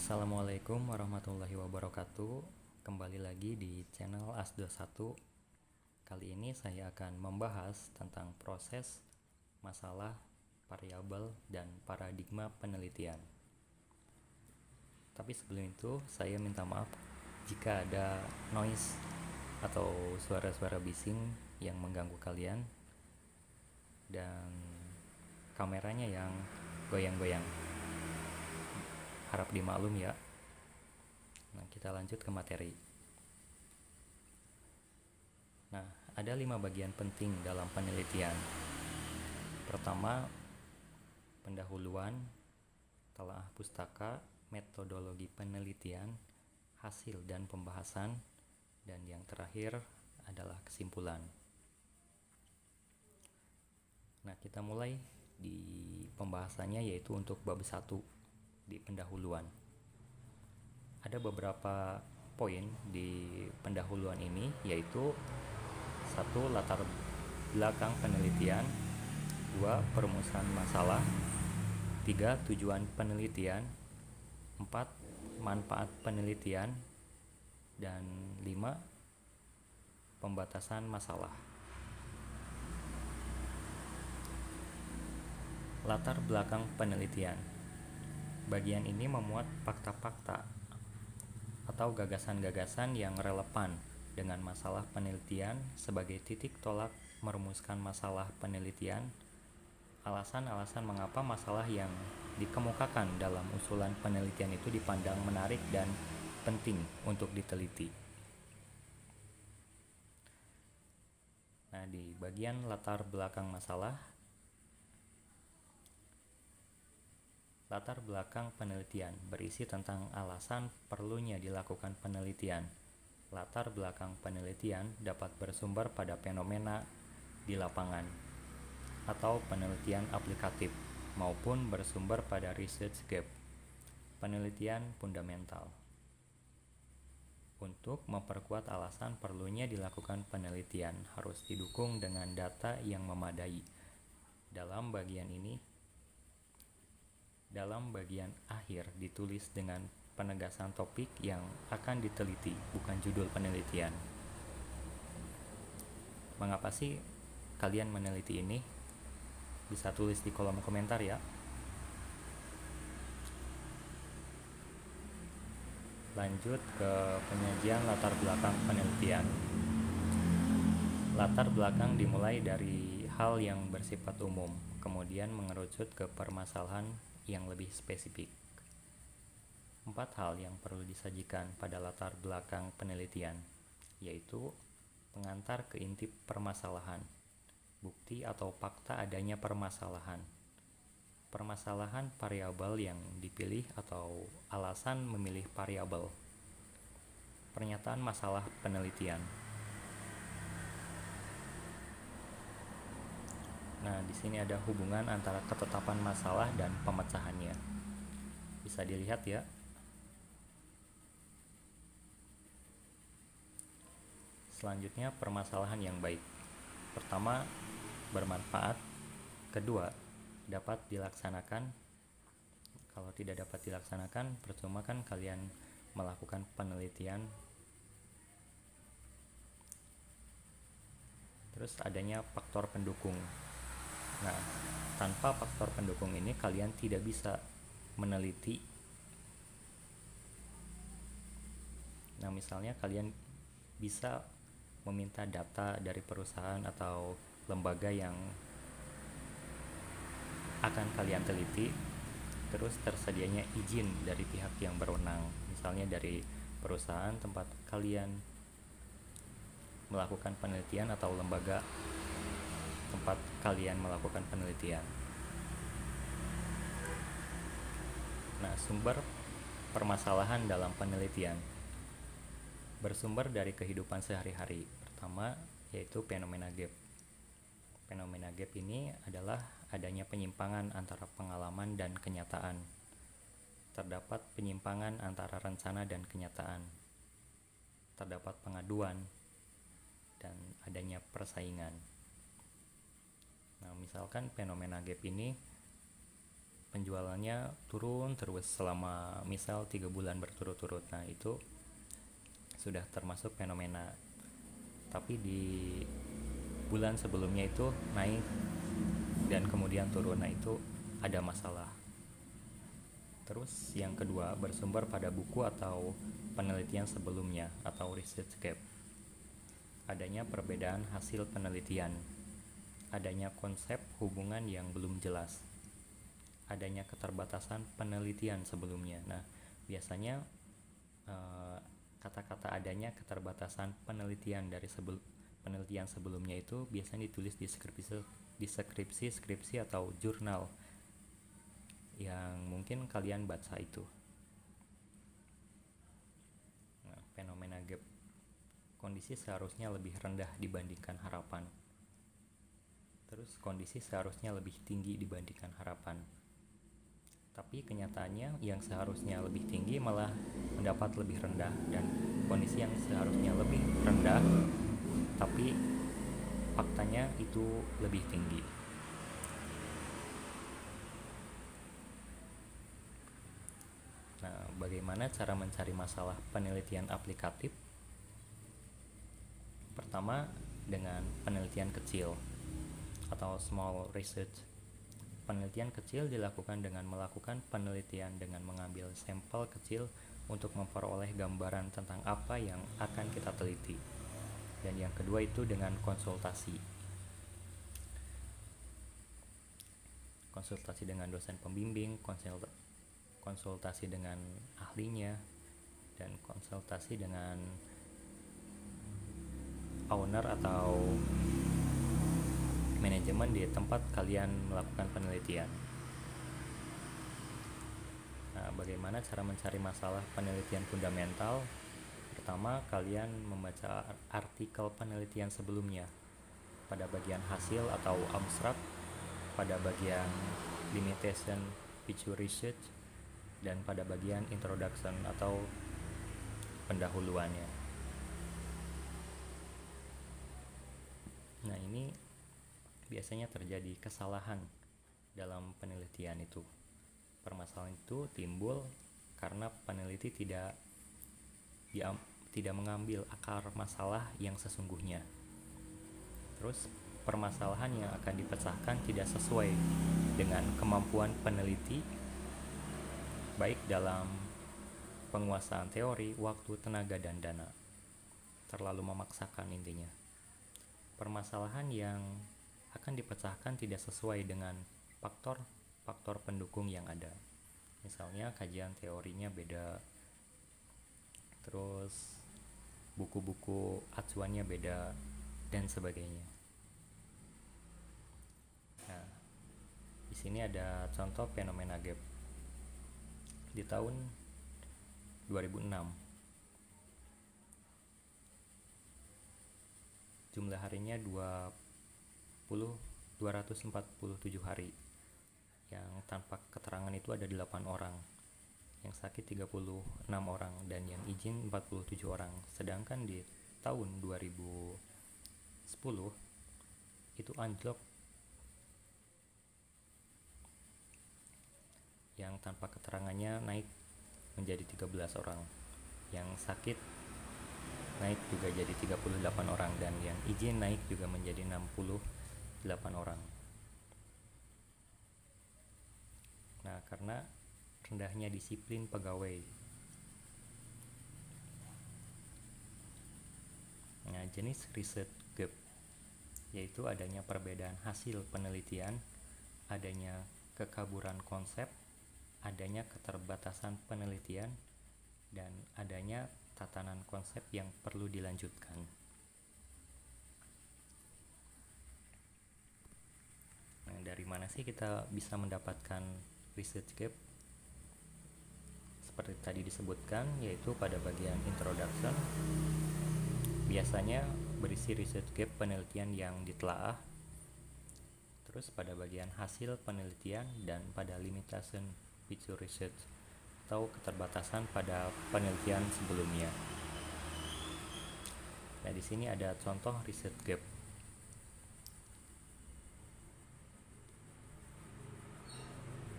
Assalamualaikum warahmatullahi wabarakatuh. Kembali lagi di channel As21. Kali ini saya akan membahas tentang proses, masalah, variabel, dan paradigma penelitian. Tapi sebelum itu, saya minta maaf jika ada noise atau suara-suara bising yang mengganggu kalian dan kameranya yang goyang-goyang. Harap dimaklum ya. Nah, kita lanjut ke materi. Nah, ada 5 bagian penting dalam penelitian. Pertama, pendahuluan, telaah pustaka, metodologi penelitian, hasil dan pembahasan, dan yang terakhir adalah kesimpulan. Nah, kita mulai di pembahasannya, yaitu untuk bab 1 di pendahuluan. Ada beberapa poin di pendahuluan ini, yaitu 1. Latar belakang penelitian, 2. Perumusan masalah, 3. Tujuan penelitian, 4. Manfaat penelitian, dan 5. Pembatasan masalah. Latar belakang penelitian. Bagian ini memuat fakta-fakta atau gagasan-gagasan yang relevan dengan masalah penelitian sebagai titik tolak merumuskan masalah penelitian, alasan-alasan mengapa masalah yang dikemukakan dalam usulan penelitian itu dipandang menarik dan penting untuk diteliti. Nah, di bagian latar belakang masalah, latar belakang penelitian berisi tentang alasan perlunya dilakukan penelitian. Latar belakang penelitian dapat bersumber pada fenomena di lapangan atau penelitian aplikatif, maupun bersumber pada research gap, penelitian fundamental. Untuk memperkuat alasan perlunya dilakukan penelitian harus didukung dengan data yang memadai. Dalam bagian akhir ditulis dengan penegasan topik yang akan diteliti, bukan judul penelitian. Mengapa sih kalian meneliti ini? Bisa tulis di kolom komentar ya. Lanjut ke penyajian latar belakang penelitian. Latar belakang dimulai dari hal yang bersifat umum, kemudian mengerucut ke permasalahan yang lebih spesifik. 4 hal yang perlu disajikan pada latar belakang penelitian, yaitu pengantar ke inti permasalahan, bukti atau fakta adanya permasalahan, permasalahan variabel yang dipilih atau alasan memilih variabel, pernyataan masalah penelitian. Nah, di sini ada hubungan antara ketetapan masalah dan pemecahannya. Bisa dilihat ya. Selanjutnya, permasalahan yang baik. Pertama, bermanfaat. Kedua, dapat dilaksanakan. Kalau tidak dapat dilaksanakan, percuma kan kalian melakukan penelitian. Terus adanya faktor pendukung. Nah, tanpa faktor pendukung ini kalian tidak bisa meneliti. Nah, misalnya kalian bisa meminta data dari perusahaan atau lembaga yang akan kalian teliti, terus tersedianya izin dari pihak yang berwenang, misalnya dari perusahaan tempat kalian melakukan penelitian atau lembaga tempat kalian melakukan penelitian. Nah, sumber permasalahan dalam penelitian bersumber dari kehidupan sehari-hari. Pertama, yaitu fenomena gap. Fenomena gap ini adalah adanya penyimpangan antara pengalaman dan kenyataan. Terdapat penyimpangan antara rencana dan kenyataan. Terdapat pengaduan dan adanya persaingan. Nah, misalkan fenomena gap ini penjualannya turun terus selama misal 3 bulan berturut-turut. Nah, itu sudah termasuk fenomena. Tapi di bulan sebelumnya itu naik dan kemudian turun. Nah, itu ada masalah. Terus yang kedua, bersumber pada buku atau penelitian sebelumnya atau research gap. Adanya perbedaan hasil penelitian. Adanya konsep hubungan yang belum jelas. Adanya keterbatasan penelitian sebelumnya. Nah, biasanya kata-kata adanya keterbatasan penelitian dari penelitian sebelumnya itu biasanya ditulis di skripsi atau jurnal yang mungkin kalian baca itu. Nah, fenomena gap, kondisi seharusnya lebih rendah dibandingkan harapan. Terus kondisi seharusnya lebih tinggi dibandingkan harapan. Tapi kenyataannya yang seharusnya lebih tinggi malah mendapat lebih rendah, dan kondisi yang seharusnya lebih rendah tapi faktanya itu lebih tinggi. Nah, bagaimana cara mencari masalah penelitian aplikatif? Pertama, dengan penelitian kecil atau small research. Penelitian kecil dilakukan dengan melakukan penelitian dengan mengambil sampel kecil untuk memperoleh gambaran tentang apa yang akan kita teliti. Dan yang kedua itu dengan konsultasi. Konsultasi dengan dosen pembimbing, konsultasi dengan ahlinya, dan konsultasi dengan owner atau manajemen di tempat kalian melakukan penelitian. Nah, bagaimana cara mencari masalah penelitian fundamental? Pertama, kalian membaca artikel penelitian sebelumnya pada bagian hasil atau abstrak, pada bagian limitation feature research, dan pada bagian introduction atau pendahuluannya. Nah, ini biasanya terjadi kesalahan dalam penelitian itu. Permasalahan itu timbul karena peneliti tidak mengambil akar masalah yang sesungguhnya. Terus permasalahan yang akan dipecahkan tidak sesuai dengan kemampuan peneliti, baik dalam penguasaan teori, waktu, tenaga, dan dana. Terlalu memaksakan intinya. Permasalahan yang akan dipecahkan tidak sesuai dengan faktor pendukung yang ada. Misalnya kajian teorinya beda, terus buku-buku acuannya beda, dan sebagainya. Nah, di sini ada contoh fenomena gap. Di tahun 2006, jumlah harinya 247 hari. Yang tanpa keterangan itu ada 8 orang, yang sakit 36 orang, dan yang izin 47 orang. Sedangkan di tahun 2010 itu anjlok, yang tanpa keterangannya naik menjadi 13 orang, yang sakit naik juga jadi 38 orang, dan yang izin naik juga menjadi 68 orang. Nah, karena rendahnya disiplin pegawai. Nah, jenis research gap yaitu adanya perbedaan hasil penelitian, adanya kekaburan konsep, adanya keterbatasan penelitian, dan adanya tatanan konsep yang perlu dilanjutkan. Nah, dari mana sih kita bisa mendapatkan research gap? Seperti tadi disebutkan, yaitu pada bagian introduction biasanya berisi research gap penelitian yang ditelaah, terus pada bagian hasil penelitian, dan pada limitation feature research atau keterbatasan pada penelitian sebelumnya. Nah, di sini ada contoh research gap.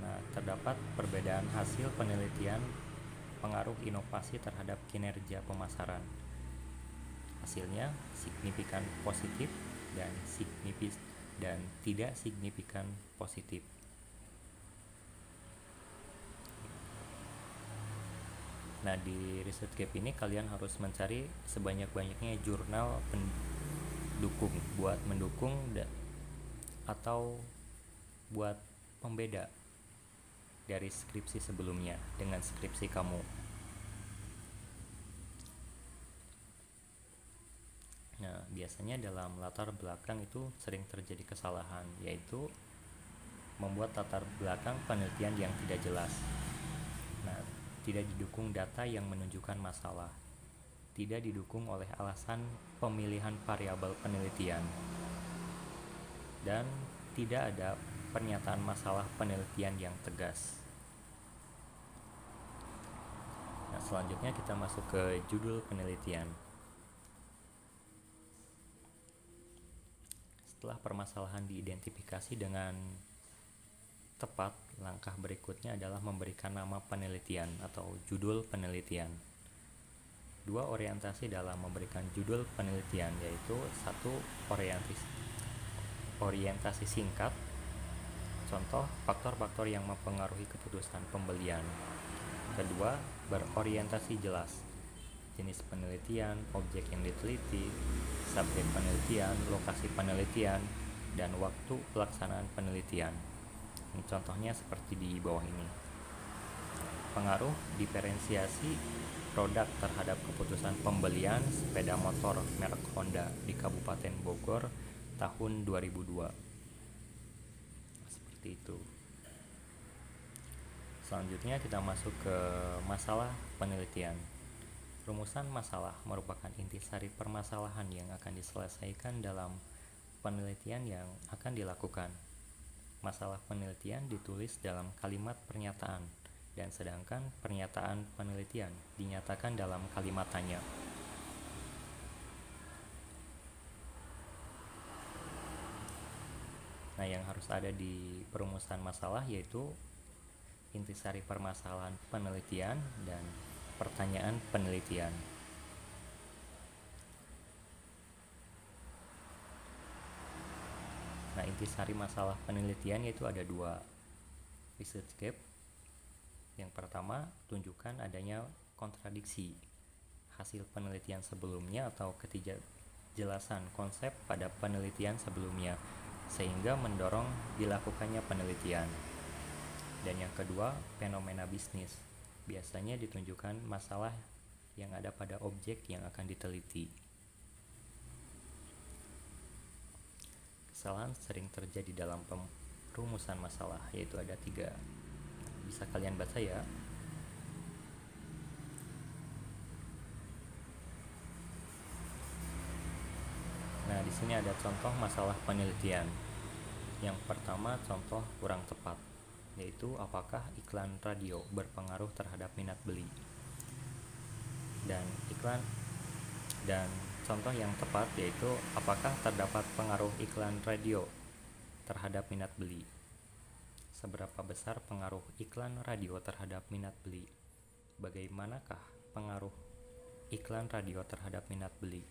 Nah, Terdapat perbedaan hasil penelitian pengaruh inovasi terhadap kinerja pemasaran. Hasilnya signifikan positif dan tidak signifikan positif. Nah, di Research Gap ini kalian harus mencari sebanyak-banyaknya jurnal pendukung buat mendukung atau buat pembeda dari skripsi sebelumnya dengan skripsi kamu. Nah, biasanya dalam latar belakang itu sering terjadi kesalahan, yaitu membuat latar belakang penelitian yang tidak jelas. Nah, tidak didukung data yang menunjukkan masalah, tidak didukung oleh alasan pemilihan variabel penelitian, dan tidak ada pernyataan masalah penelitian yang tegas. Nah, selanjutnya kita masuk ke judul penelitian. Setelah permasalahan diidentifikasi dengan tepat, langkah berikutnya adalah memberikan nama penelitian atau judul penelitian. Dua orientasi dalam memberikan judul penelitian, yaitu satu, orientasi singkat, contoh faktor-faktor yang mempengaruhi keputusan pembelian. Kedua, berorientasi jelas, jenis penelitian, objek yang diteliti, subjek penelitian, lokasi penelitian, dan waktu pelaksanaan penelitian. Contohnya seperti di bawah ini. Pengaruh diferensiasi produk terhadap keputusan pembelian sepeda motor merek Honda di Kabupaten Bogor tahun 2002. Seperti itu. Selanjutnya kita masuk ke masalah penelitian. Rumusan masalah merupakan intisari permasalahan yang akan diselesaikan dalam penelitian yang akan dilakukan. Masalah penelitian ditulis dalam kalimat pernyataan, dan sedangkan pernyataan penelitian dinyatakan dalam kalimat tanya. Nah, yang harus ada di perumusan masalah yaitu intisari permasalahan penelitian dan pertanyaan penelitian. Nah, intisari masalah penelitian yaitu ada dua. Research gap. Yang pertama, tunjukkan adanya kontradiksi hasil penelitian sebelumnya atau ketidakjelasan konsep pada penelitian sebelumnya, sehingga mendorong dilakukannya penelitian. Dan yang kedua, fenomena bisnis. Biasanya ditunjukkan masalah yang ada pada objek yang akan diteliti. Kesalahan sering terjadi dalam perumusan masalah, yaitu ada 3. Bisa kalian baca ya. Nah, di sini ada contoh masalah penelitian. Yang pertama, contoh kurang tepat, yaitu apakah iklan radio berpengaruh terhadap minat beli. Dan contoh yang tepat yaitu apakah terdapat pengaruh iklan radio terhadap minat beli. Seberapa besar pengaruh iklan radio terhadap minat beli? Bagaimanakah pengaruh iklan radio terhadap minat beli?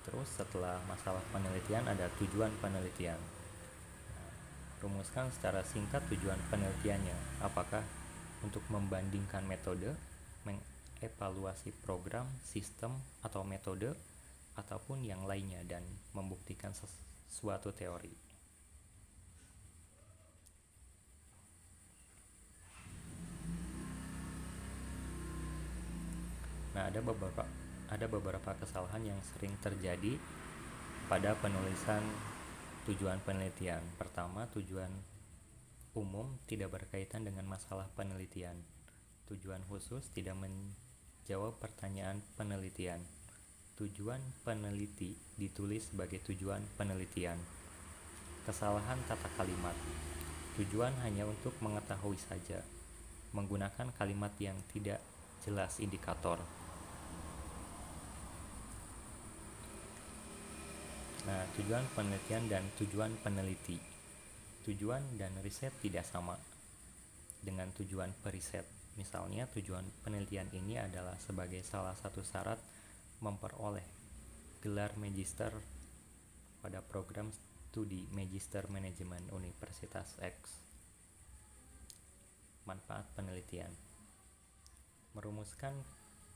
Terus setelah masalah penelitian ada tujuan penelitian. Rumuskan secara singkat tujuan penelitiannya. Apakah untuk membandingkan metode, mengevaluasi program, sistem, atau metode, ataupun yang lainnya, dan membuktikan suatu teori. Nah, ada beberapa kesalahan yang sering terjadi pada penulisan tujuan penelitian. Pertama, tujuan umum tidak berkaitan dengan masalah penelitian. Tujuan khusus tidak menjawab pertanyaan penelitian. Tujuan peneliti ditulis sebagai tujuan penelitian. Kesalahan tata kalimat. Tujuan hanya untuk mengetahui saja. Menggunakan kalimat yang tidak jelas indikator. Nah, tujuan penelitian dan tujuan peneliti. Tujuan dan riset tidak sama dengan tujuan periset. Misalnya, tujuan penelitian ini adalah sebagai salah satu syarat memperoleh gelar magister pada program studi Magister Manajemen Universitas X. Manfaat penelitian: merumuskan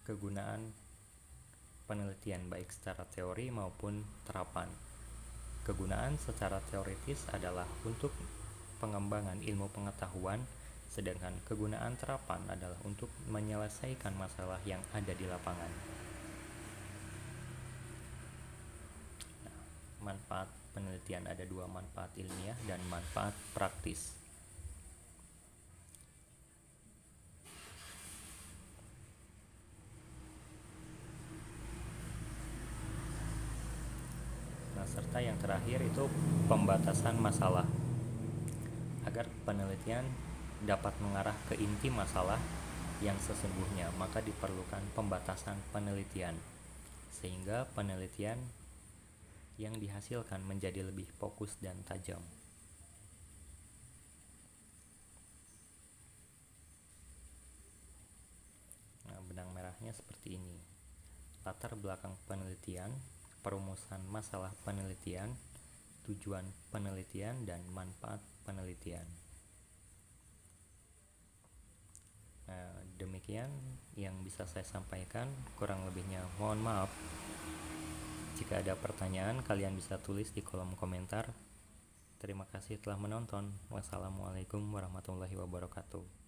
kegunaan penelitian baik secara teori maupun terapan. Kegunaan secara teoritis adalah untuk pengembangan ilmu pengetahuan, sedangkan kegunaan terapan adalah untuk menyelesaikan masalah yang ada di lapangan. Manfaat penelitian ada dua, manfaat ilmiah dan manfaat praktis. Nah, serta yang terakhir itu pembatasan masalah. Agar penelitian dapat mengarah ke inti masalah yang sesungguhnya, maka diperlukan pembatasan penelitian, sehingga penelitian yang dihasilkan menjadi lebih fokus dan tajam. Nah, benang merahnya seperti ini: latar belakang penelitian, perumusan masalah penelitian, tujuan penelitian, dan manfaat penelitian. Nah, demikian yang bisa saya sampaikan, kurang lebihnya mohon maaf. Jika ada pertanyaan, kalian bisa tulis di kolom komentar. Terima kasih telah menonton. Wassalamualaikum warahmatullahi wabarakatuh.